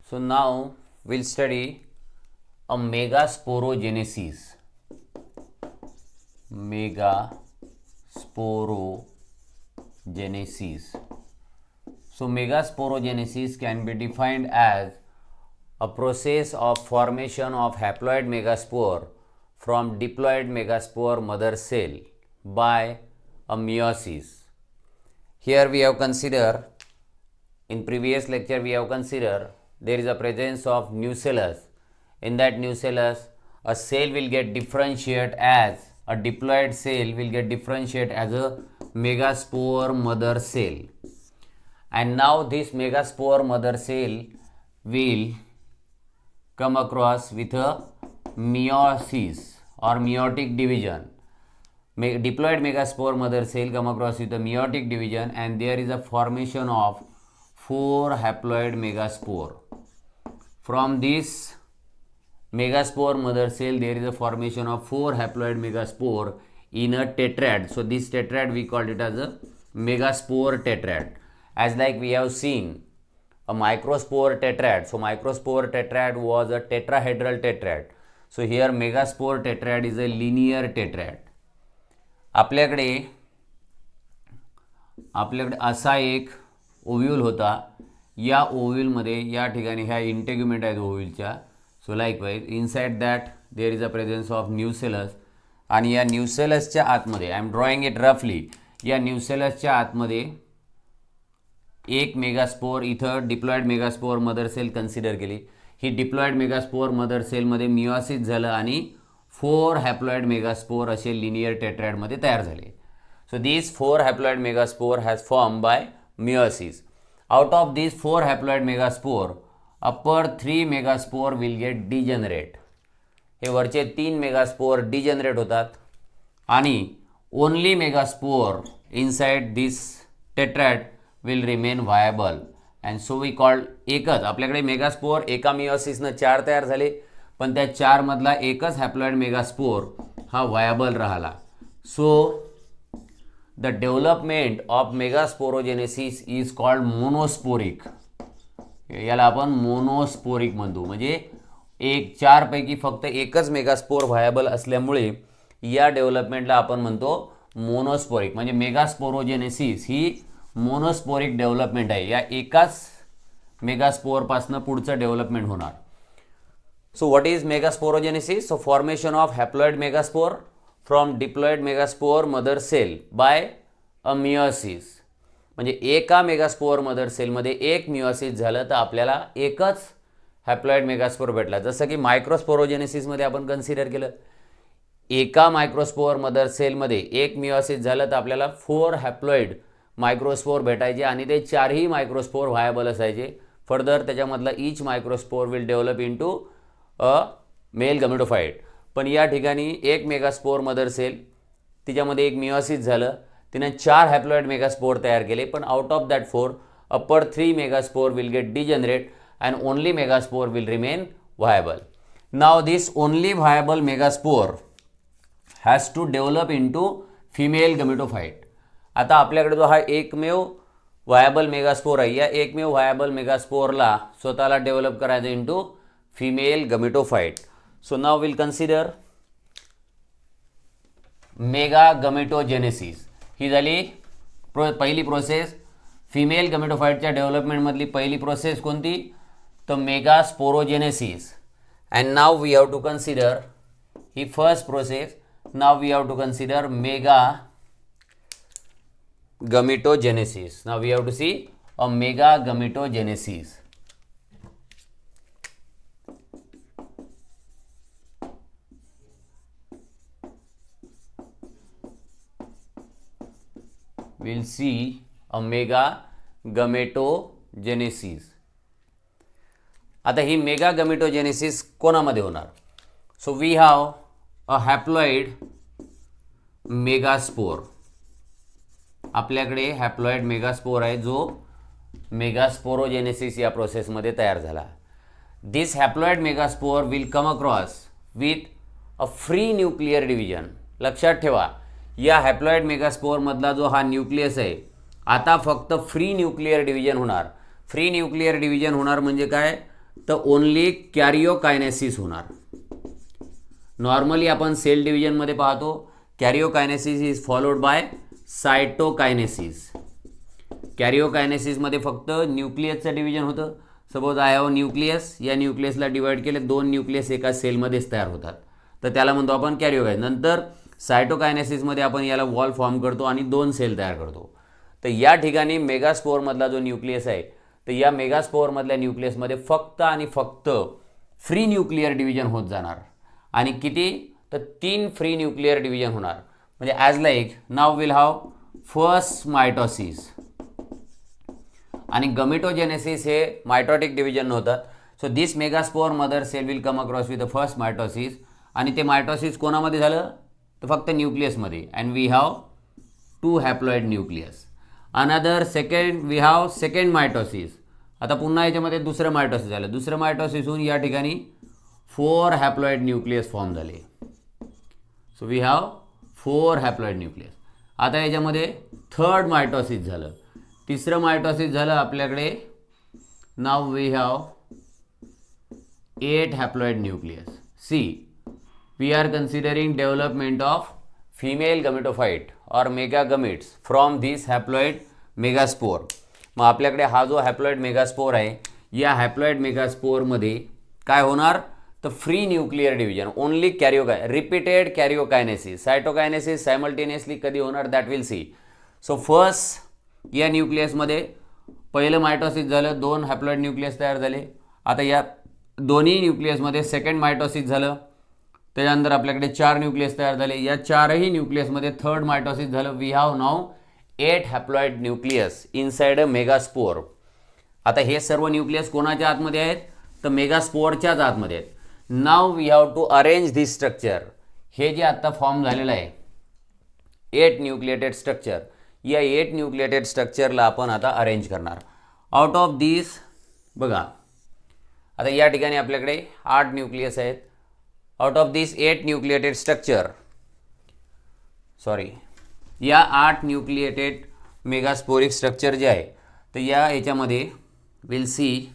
So now we'll study a megasporogenesis. So megasporogenesis can be defined as a process of formation of haploid megaspore from diploid megaspore mother cell by a meiosis. Here we have considered, in previous lecture we have considered, there is a presence of nucellus. In that nucellus, a cell will get differentiate as a diploid cell will get differentiate as a megaspore mother cell. And now this megaspore mother cell will come across with a meiosis or meiotic division. Diploid megaspore mother cell come across with a meiotic division, and there is a formation of 4 haploid megaspore. From this megaspore mother cell, there is a formation of 4 haploid megaspore in a tetrad. So this tetrad we called it as a megaspore tetrad. As like we have seen a microspore tetrad. So microspore tetrad was a tetrahedral tetrad. So here megaspore tetrad is a linear tetrad. आपल्याकडे असा एक ovule होता. या ओव्ह्यूलमध्ये या ठिकाणी ह्या integument आहेत ओव्ह्यूलच्या. So likewise inside that there is a presence of nucellus, आणि या न्यूसेलसच्या आतमध्ये, आय एम ड्रॉइंग इट रफली, या न्यूसेलसच्या आतमध्ये एक मेगास्पोर, इथं diploid megaspore mother cell consider केली. ही डिप्लॉइड मेगास्पोर मदर सेलमध्ये मिओसिस झालं आणि 4 हॅप्लॉइड मेगास्पोर असे लिनियर टेट्रॅडमध्ये तयार झाले. So this 4 haploid megaspore has form by meiosis. Out of this 4 haploid megaspore, upper 3 megaspore will get degenerate. हे वरचे 3 मेगास्पोर डिजनरेट होतात आणि only megaspore inside this tetrad will remain viable. And so we called, एकच आपल्याकडे megaspore एका मिओसिसनं 4 तयार झाले, पण त्या 4 मधला एकच हॅप्लॉइड मेगास्पोर हा व्हायबल राहिला. So the development of megasporogenesis is called monosporic. याला आपण मोनोस्पोरिक म्हणतो, म्हणजे 4 पैकी फक्त एकच मेगास्पोर व्हायबल असल्यामुळे या डेव्हलपमेंटला आपण म्हणतो मोनोस्पोरिक. म्हणजे मेगास्पोरोजेनेसिस ही मोनोस्पोरिक डेव्हलपमेंट आहे. या एकाच मेगास्पोरपासून पुढचं डेव्हलपमेंट होणार. So what is megasporogenesis? So formation of haploid megaspore from diploid megaspore mother cell by a meiosis. म्हणजे एका मेगास्पोर मदर सेलमध्ये एक मिओसिस झालं तर आपल्याला एकच हॅप्लॉइड मेगास्पोर भेटला. जसं की मायक्रोस्पोरोजेनेसिसमध्ये आपण कन्सिडर केलं, एका मायक्रोस्पोर मदर सेलमध्ये एक मिओसिस झालं तर आपल्याला 4 हॅप्लॉइड मायक्रोस्पोर भेटायचे आणि ते 4ही मायक्रोस्पोर व्हायबल असायचे. फर्दर त्याच्यामधला each microspore will develop into a male gametophyte. पण या ठिकाणी एक मेगास्पोर मदर सेल, तिच्यामध्ये एक मिओसिस झालं, तिने 4 हॅप्लॉइड मेगास्पोर तयार केले, पण out of that 4 upper 3 megaspore will get degenerate and only megaspore will remain viable. Now this only viable megaspore has to develop into female gametophyte. आता आपल्याकडे जो हा एकमेव व्हायबल मेगास्पोर आहे, या एकमेव व्हायबल मेगास्पोरला स्वतःला डेव्हलप करायचं into female gametophyte. So now we'll consider megagametogenesis. ही झाली पहिली प्रोसेस. फिमेल गमेटोफाइटच्या डेव्हलपमेंटमधली पहिली प्रोसेस कोणती? तर megasporogenesis. And now we have to consider ही first process. Now we have to consider megagametogenesis. Now we have to see a megagametogenesis. we'll see a megagametogenesis. आता ही megagametogenesis कोणामध्ये होणार? So we have a haploid megaspore. आपल्याकडे haploid megaspore आहे जो megasporogenesis या प्रोसेसमध्ये तयार झाला. This haploid megaspore will come across with a free nuclear division. लक्षात ठेवा, या हॅप्लॉइड मेगास्पोर मधला जो हा न्यूक्लियस आहे, आता फक्त फ्री न्यूक्लियर डिव्हिजन होणार. फ्री न्यूक्लियर डिव्हिजन होणार म्हणजे काय? तर ओनली कॅरिओकायनेसिस होणार. नॉर्मली आपण सेल डिव्हिजनमध्ये पाहतो कॅरिओकायनेसिस इज फॉलोड बाय सायटोकायनेसिस. कॅरिओकायनेसिसमध्ये फक्त न्यूक्लियसचं डिव्हिजन होतं. सपोज आय हॅव न्यूक्लियस, या न्यूक्लियसला डिवाइड केले, 2 न्यूक्लियस एका सेलमध्येच तयार होतात, तर त्याला म्हणतो आपण कॅरिओकायनेसिस. नंतर सायटोकायनेसिसमध्ये आपण याला वॉल फॉर्म करतो आणि 2 सेल तयार करतो. तर या ठिकाणी मेगास्पोअरमधला जो न्यूक्लियस आहे, तर या मेगास्पोअरमधल्या न्यूक्लियसमध्ये फक्त आणि फक्त फ्री न्यूक्लिअर डिव्हिजन होत जाणार. आणि किती, तर 3 फ्री न्यूक्लिअर डिव्हिजन होणार. म्हणजे as like now will have first mitosis, आणि गमेटोजेनेसिस हे मायटोटिक डिव्हिजन होतात. So this megaspore mother cell will come across with the first mitosis, आणि ते मायटोसिस कोणामध्ये झालं, तर फक्त न्यूक्लियसमध्ये. And we have 2 haploid nucleus. Another second we have second mitosis. आता पुन्हा याच्यामध्ये दुसरं मायटोसिस झालं. दुसरं मायटोसिस होऊन या ठिकाणी 4 हॅप्लॉइड न्यूक्लियस फॉर्म झाले. So we have 4 haploid nucleus. आता याच्यामध्ये थर्ड मायटोसिस झालं. तिसरं मायटोसिस झालं आपल्याकडे. Now we have 8 haploid nucleus. See, we are considering development of female gametophyte or megagametes from this haploid megaspore. मग आपल्याकडे हा जो हॅप्लॉइड मेगास्पोर आहे, या हॅप्लॉइड मेगास्पोरमध्ये काय होणार, तर free nuclear division, only repeated karyokinesis. Cytokinesis simultaneously कधी होणार, that will see. So first या न्यूक्लियसमध्ये पहिलं मायटोसिस झालं, 2 हॅप्लॉइड न्यूक्लियस तयार झाले. आता या दोन्ही न्यूक्लियसमध्ये सेकंड मायटोसिस झालं, त्याच्यानंतर आपल्याकडे 4 न्यूक्लियस तयार झाले. या 4ही न्यूक्लियसमध्ये थर्ड मायटोसिस झालं. We have now 8 haploid nucleus inside a megaspore. आता हे सर्व न्यूक्लियस कोणाच्या आतमध्ये आहेत, तर मेगास्पोरच्याच आतमध्ये आहेत. Now we have to arrange this structure. हे जे आत्ता फॉर्म झालेलं आहे 8 न्यूक्लिएटेड स्ट्रक्चर, या 8 न्यूक्लिएटेड स्ट्रक्चरला आपण आता अरेंज करणार. आउट ऑफ दिस बघा, आता या ठिकाणी आपल्याकडे 8 न्यूक्लियस आहेत. Out of this 8 nucleated structure, या 8 न्यूक्लिएटेड मेगास्पोरिक स्ट्रक्चर जे आहे, तर या ह्याच्यामध्ये विल सी,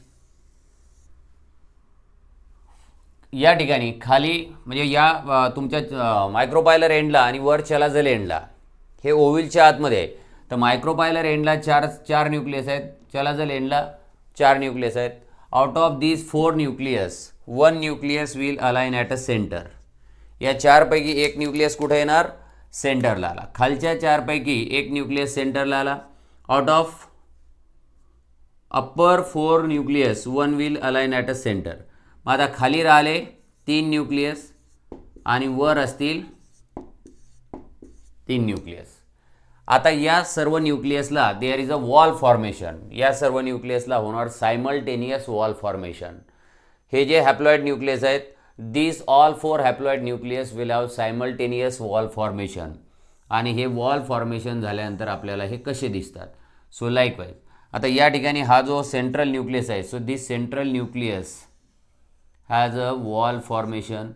या ठिकाणी खाली म्हणजे या तुमच्या मायक्रोपायलर एंडला आणि वर चलाझल एंडला, हे ओव्हिलच्या आतमध्ये आहे. तर मायक्रोपायलर एंडला 4 न्यूक्लियस आहेत, चलाझल एंडला 4 न्यूक्लियस आहेत. Out of this 4 nucleus 1 nucleus will align at a centre. या 4 पैकी 1 न्यूक्लियस कुठे येणार, सेंटरला आला. खालच्या 4 पैकी 1 न्यूक्लियस सेंटरला आला. Out of upper 4 nucleus 1 will align at a centre. मग आता खाली राहिले 3 न्यूक्लियस आणि वर असतील 3 न्यूक्लियस. आता या सर्व न्यूक्लियसला there is a wall formation. या सर्व न्यूक्लियसला होणार सायमल्टेनियस वॉल फॉर्मेशन. हे जे हॅप्लॉइड न्यूक्लियस आहेत, this all 4 haploid nucleus will have simultaneous wall formation. आणि हे वॉल फॉर्मेशन झाल्यानंतर आपल्याला हे कसे दिसतात. सो लाईकवाईज आता या ठिकाणी हा जो सेंट्रल न्यूक्लियस आहे, so this central nucleus has a wall formation.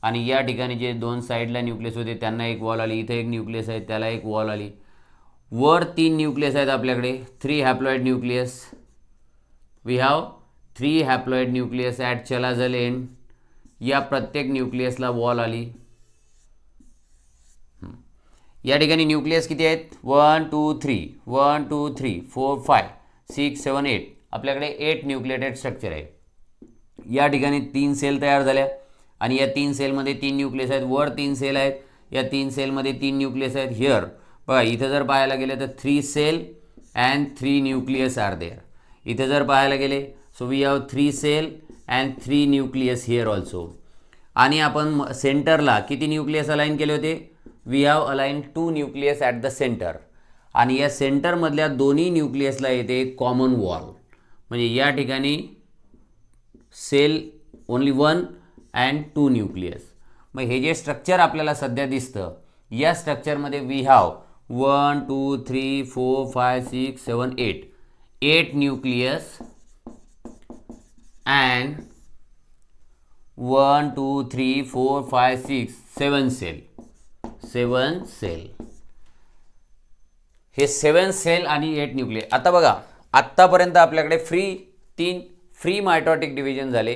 आणि या ठिकाणी जे 2 साईडला न्यूक्लियस होते त्यांना एक वॉल आली. इथे एक न्यूक्लियस आहे त्याला एक वॉल आली. वर 3 न्यूक्लियस आहेत आपल्याकडे, 3 haploid nucleus. We have 3 haploid nucleus at chalazal end. या प्रत्येक न्यूक्लियसला वॉल आली. या ठिकाणी न्यूक्लियस किती आहेत, 1 2 3 1 2 3 4 5 6 7 8. आपल्याकडे 8 न्यूक्लिएटेड स्ट्रक्चर आहे. या ठिकाणी 3 सेल तयार झाल्या आणि या 3 सेलमध्ये 3 न्यूक्लियस आहेत. वर 3 सेल आहेत, या 3 सेलमध्ये 3 न्यूक्लियस आहेत. हिअर बघा, इथं जर पाहायला गेले तर 3 cell and 3 nucleus are there. इथे जर पाहायला गेले, so we have 3 cell and 3 nucleus here also. आणि आपण सेंटरला किती न्यूक्लियस अलाइन केले होते, we have align 2 nucleus at the centre. आणि या सेंटरमधल्या दोन्ही न्यूक्लियसला येते कॉमन वॉल. म्हणजे या ठिकाणी सेल ओनली 1 अँड 2 न्यूक्लियस. मग हे जे स्ट्रक्चर आपल्याला सध्या दिसतं, या स्ट्रक्चरमध्ये we have 1 2 3 4 5 6 7 8 nucleus and 1 2 3 4 5 6 7 cell. 7 cell, हे 7 सेल आणि 8 न्यूक्लियस. आता बघा, आत्तापर्यंत आपल्याकडे 3 फ्री मायटॉटिक डिव्हिजन झाले.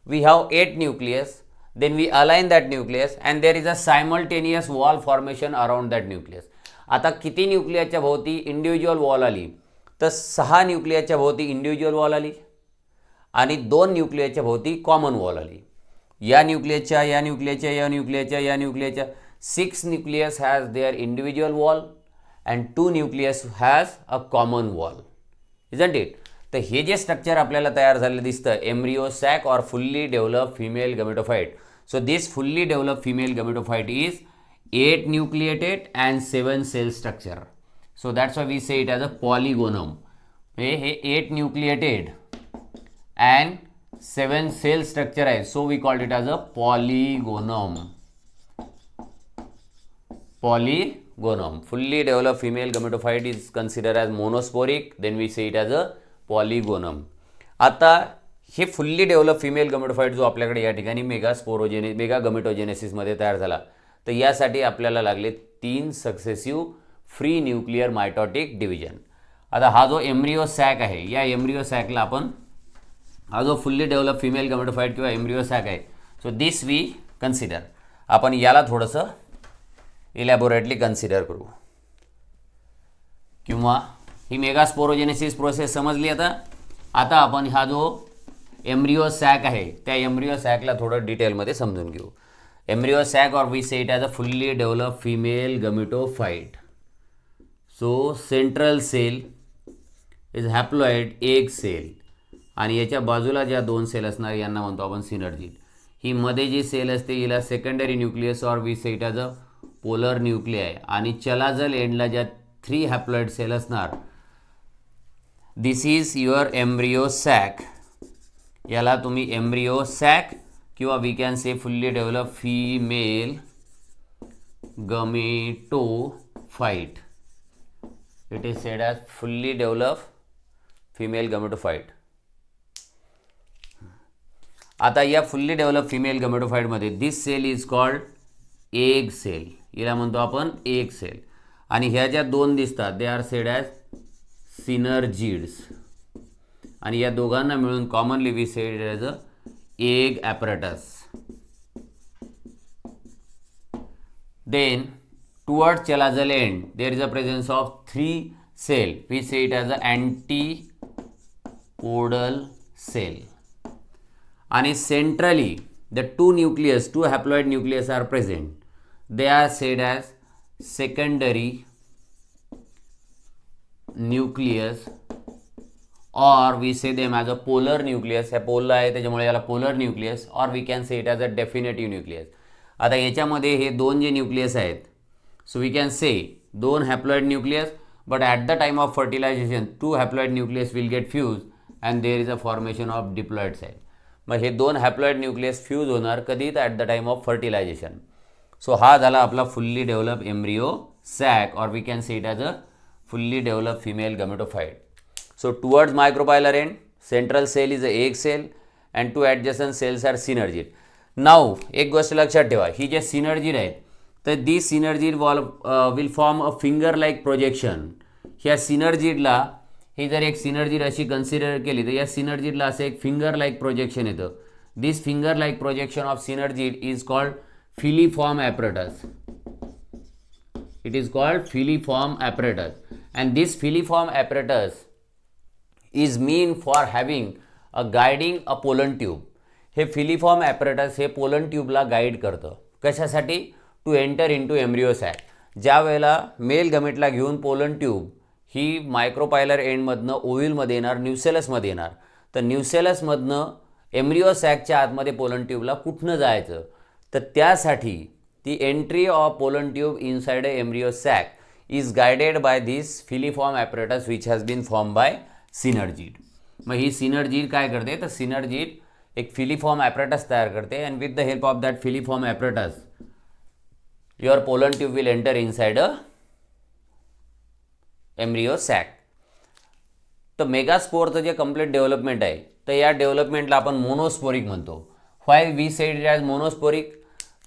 We have 8 nucleus, then we align that nucleus and there is a simultaneous wall formation around that nucleus. आता किती न्यूक्लियसच्या भोवती इंडिव्हिज्युअल वॉल आली, तर 6 न्यूक्लियसच्या भोवती इंडिव्हिज्युअल वॉल आली आणि 2 न्यूक्लियसच्या भोवती कॉमन वॉल आली. या न्यूक्लियसच्या, या न्यूक्लियसच्या, या न्यूक्लियसच्या, या न्यूक्लियसच्या 6 nucleus has their individual wall and 2 nucleus has a common wall. Isn't it? तर हे जे स्ट्रक्चर आपल्याला तयार झालेलं दिसतं, embryo sac or fully develop female gametophyte. So this fully develop female gametophyte is 8 nucleated and 7 cell structure. So that's why we say it as a polygonum. हे 8 nucleated and 7 cell structure आहे, so we called it as a polygonum. Polygonum. Fully developed female gametophyte is considered as monosporic, then we say it as a polygonum. आता हे fully develop female गमेटोफाइट जो आपल्याकडे या ठिकाणी mega गमेटोजेनेसिसमध्ये तयार झाला, तर यासाठी आपल्याला लागले 3 successive free nuclear mitotic division. आता हा जो एम्ब्रियो सॅक आहे, या एम्ब्रियो सॅकला आपण, हा जो फुल्ली डेव्हलप फिमेल गमेटोफाइट किंवा एम्ब्रियो सॅक आहे, सो दिस वी कन्सिडर. आपण याला थोडंसं इलॅबोरेटली कन्सिडर करू, किंवा ही मेगास्पोरोजेनेसिस प्रोसेस समजली. आता आपण हा जो एम्ब्रियो सॅक आहे, त्या एम्ब्रियो सॅकला थोडं डिटेलमध्ये समजून घेऊ. Embryo sac, or we say it as a fully developed female gametophyte. So central cell is haploid egg cell आणि याच्या बाजूला ज्या 2 सेल असणार यांना म्हणतो आपण सिनर्जिड. ही मध्ये जी सेल असते हिला secondary nucleus or we say it as a polar nuclei, आणि चलाजल एंडला ज्या 3 हॅप्लॉइड सेल असणार, this is your embryo sac. याला तुम्ही एम्ब्रियो सॅक किंवा we can say fully develop female gametophyte. It is said as fully develop female gametophyte. आता या fully develop female गमेटोफाइटमध्ये this cell is called egg cell. याला म्हणतो आपण egg sale. आणि ह्या ज्या 2 दिसतात, they are said as synergids, आणि या दोघांना मिळून commonly we said as a egg apparatus. Then towards chelazal end there is a presence of 3 cell. We say it as a antipodal cell. And centrally the 2 haploid nucleus are present. They are said as secondary nucleus, or we say them as a polar nucleus. हे polar आहे त्याच्यामुळे याला polar nucleus, or we can say it as a definitive nucleus. आता याच्यामध्ये हे 2 जे nucleus आहेत, so we can say 2 haploid nucleus, but at the time of fertilization 2 haploid nucleus will get fuse and there is a formation of diploid cell. मग हे 2 haploid nucleus fuse होणार कधी, तर at the time of fertilization. So हा झाला आपला fully develop embryo sac, or we can say it as a fully develop female gametophyte. So towards micropylar end, central cell is a egg cell and 2 adjacent cells are synergid. Now एक गोष्ट लक्षात ठेवा, ही जे synergid आहेत, तर दिस synergid will form a finger like projection. ह्या synergidला, ही जर एक synergid अशी कन्सिडर केली तर या synergidला असं एक finger like projection येतं. This finger like projection of synergid is called filiform apparatus. It is called filiform apparatus, and this filiform apparatus is mean for having a guiding a pollen tube. हे filiform apparatus हे pollen ट्यूबला guide करतं. कशासाठी? To enter into embryo sac. ज्या वेळेला mail गमेटला घेऊन pollen tube ही मायक्रोपायलर एंडमधनं ओव्ह्यूलमध्ये येणार, न्यूसेलसमध्ये येणार, तर न्यूसेलसमधनं एम्ब्रियो सॅकच्या आतमध्ये पोलन ट्यूबला कुठनं जायचं, तर त्यासाठी ती entry of pollen tube inside a embryo sac is guided by this filiform apparatus which has been form by synergid. मग ही सिनर्जिड काय करते, तर सिनर्जिड एक फिलिफॉर्म ॲपरेटस तयार करते, and with the help of that filiform apparatus your pollen tube will enter inside a embryo sac. तर मेगास्पोरचं जे कम्प्लीट डेव्हलपमेंट आहे, तर या डेव्हलपमेंटला आपण मोनोस्पोरिक म्हणतो. Why we said it as monosporic?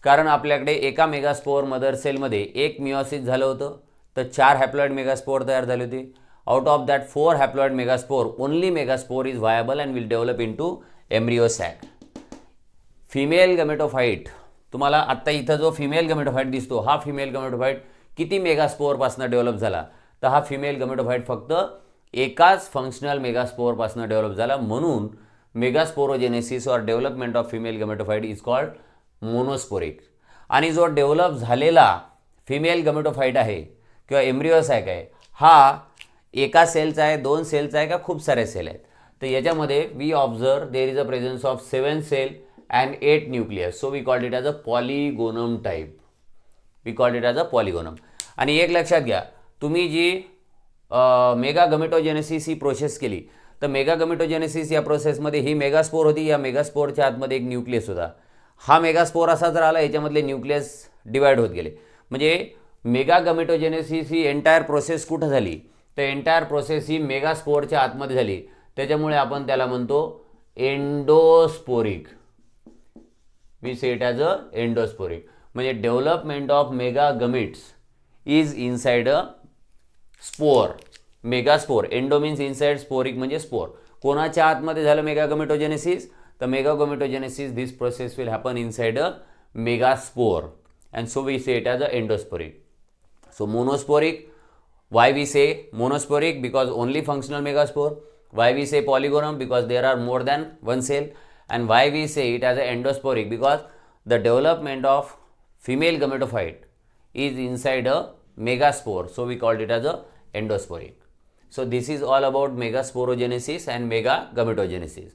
कारण आपल्याकडे एका मेगास्पोर मदर सेलमध्ये एक मिओसिस झालं होतं, तर 4 हॅप्लॉइड मेगास्पोर तयार झाले होते, Out of that 4 haploid megaspore, only megaspore is viable and will develop into embryo sac. Female gametophyte, तुम्हाला आत्ता इथं जो फिमेल गमेटोफाईट दिसतो हा फिमेल गमेटोफाईट किती मेगास्पोअरपासून डेव्हलप झाला, तर हा फिमेल गमेटोफाईट फक्त एकाच फंक्शनल मेगास्पोअरपासून डेव्हलप झाला. म्हणून megasporogenesis or development of female gametophyte is called monosporic. आणि जो डेव्हलप झालेला फिमेल गमेटोफाईट आहे किंवा एम्ब्रिओसॅक आहे हा एका सेलचा आहे, 2 सेलचा आहे का खूप सारे सेल आहेत. तर याच्यामध्ये we observe there is a presence of 7 cell and 8 nucleus, so we called it as a polygonum type. We called it as a polygonum. आणि एक लक्षात घ्या, तुम्ही जी मेगा गमेटोजेनेसिस ही प्रोसेस केली तर मेगा गमेटोजेनेसिस या प्रोसेसमध्ये ही मेगास्पोर होती. या मेगास्पोरच्या आतमध्ये एक न्यूक्लियस होता. हा मेगास्पोर असाच राहिला, याच्यामधले न्यूक्लियस डिवाइड होत गेले. म्हणजे मेगा गमेटोजेनेसिस ही एंटायर प्रोसेस कुठं झाली, तर एंटायर प्रोसेस ही मेगास्पोरच्या आतमध्ये झाली. त्याच्यामुळे आपण त्याला म्हणतो endosporic. We say it as a endosphoric. म्हणजे development of mega gametes is inside a spore. Megaspore, endo means inside, sporic म्हणजे स्पोर. कोणाच्या आतमध्ये झालं मेगा गमेटोजेनेसिस, तर mega gametogenesis this process will happen inside a megaspore and so we say it as a endosporic. So monosporic, why we say monosporic, because only functional megaspore. Why we say polygonum, because there are more than one cell. And why we say it as a endosporic, because the development of female gametophyte is inside a megaspore, so we called it as a endosporic. So this is all about megasporogenesis and megagametogenesis.